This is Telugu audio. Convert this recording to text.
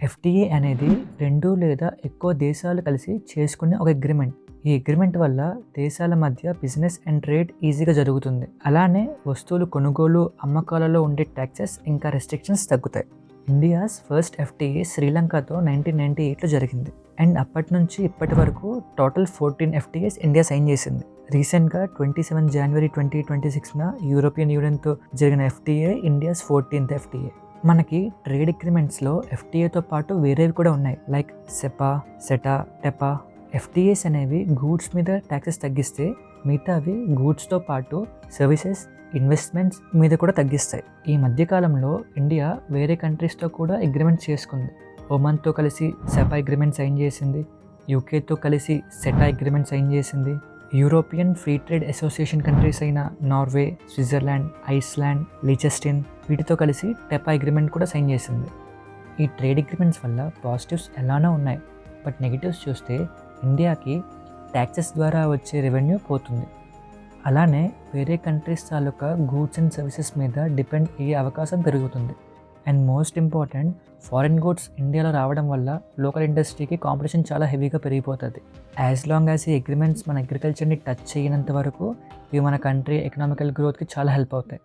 ఎఫ్టీఏ అనేది 2 లేదా ఎక్కువ దేశాలు కలిసి చేసుకునే ఒక అగ్రిమెంట్. ఈ అగ్రిమెంట్ వల్ల దేశాల మధ్య బిజినెస్ అండ్ ట్రేడ్ ఈజీగా జరుగుతుంది. అలానే వస్తువులు కొనుగోలు, అమ్మకాలలో ఉండే ట్యాక్సెస్ ఇంకా రెస్ట్రిక్షన్స్ తగ్గుతాయి. ఇండియాస్ ఫస్ట్ ఎఫ్టీఏ శ్రీలంకతో 1998లో జరిగింది. అండ్ అప్పటి నుంచి ఇప్పటి వరకు టోటల్ 14 ఎఫ్టీఏస్ ఇండియా సైన్ చేసింది. రీసెంట్గా 27 జనవరి 2026న యూరోపియన్ యూనియన్తో జరిగిన ఎఫ్టీఏ ఇండియాస్ 14th ఎఫ్టీఏ. మనకి ట్రేడ్ అగ్రిమెంట్స్లో ఎఫ్టీఏతో పాటు వేరేవి కూడా ఉన్నాయి, లైక్ సెపా, సెటా, టెపా. ఎఫ్టీఏస్ అనేవి గూడ్స్ మీద ట్యాక్సెస్ తగ్గిస్తే మిగతావి గూడ్స్తో పాటు సర్వీసెస్, ఇన్వెస్ట్మెంట్స్ మీద కూడా తగ్గిస్తాయి. ఈ మధ్యకాలంలో ఇండియా వేరే కంట్రీస్తో కూడా అగ్రిమెంట్స్ చేసుకుంది. ఒమన్తో కలిసి సెపా అగ్రిమెంట్ సైన్ చేసింది, యూకేతో కలిసి సెటా అగ్రిమెంట్ సైన్ చేసింది, European free trade association countries అయిన నార్వే, స్విట్జర్లాండ్, ఐస్లాండ్, లిచెస్టైన్ వీటితో కలిసి టెపా అగ్రిమెంట్ కూడా సైన్ చేసింది. ఈ ట్రేడ్ అగ్రిమెంట్స్ వల్ల పాజిటివ్స్ ఎలానో ఉన్నాయి, బట్ నెగిటివ్స్ చూస్తే ఇండియాకి ట్యాక్సెస్ ద్వారా వచ్చే రెవెన్యూ పోతుంది. అలానే వేరే countries taluka goods and services మీద డిపెండ్ అయ్యే అవకాశం పెరుగుతుంది. And most important, foreign goods ఇండియాలో రావడం వల్ల లోకల్ ఇండస్ట్రీకి కాంపిటీషన్ చాలా హెవీగా పెరిగిపోతుంది. యాజ్ లాంగ్ యాజ్ ఈ అగ్రిమెంట్స్ మన అగ్రికల్చర్ని టచ్ చేయనంత వరకు ఇవి మన కంట్రీ ఎకనామికల్ గ్రోత్కి చాలా హెల్ప్ అవుతాయి.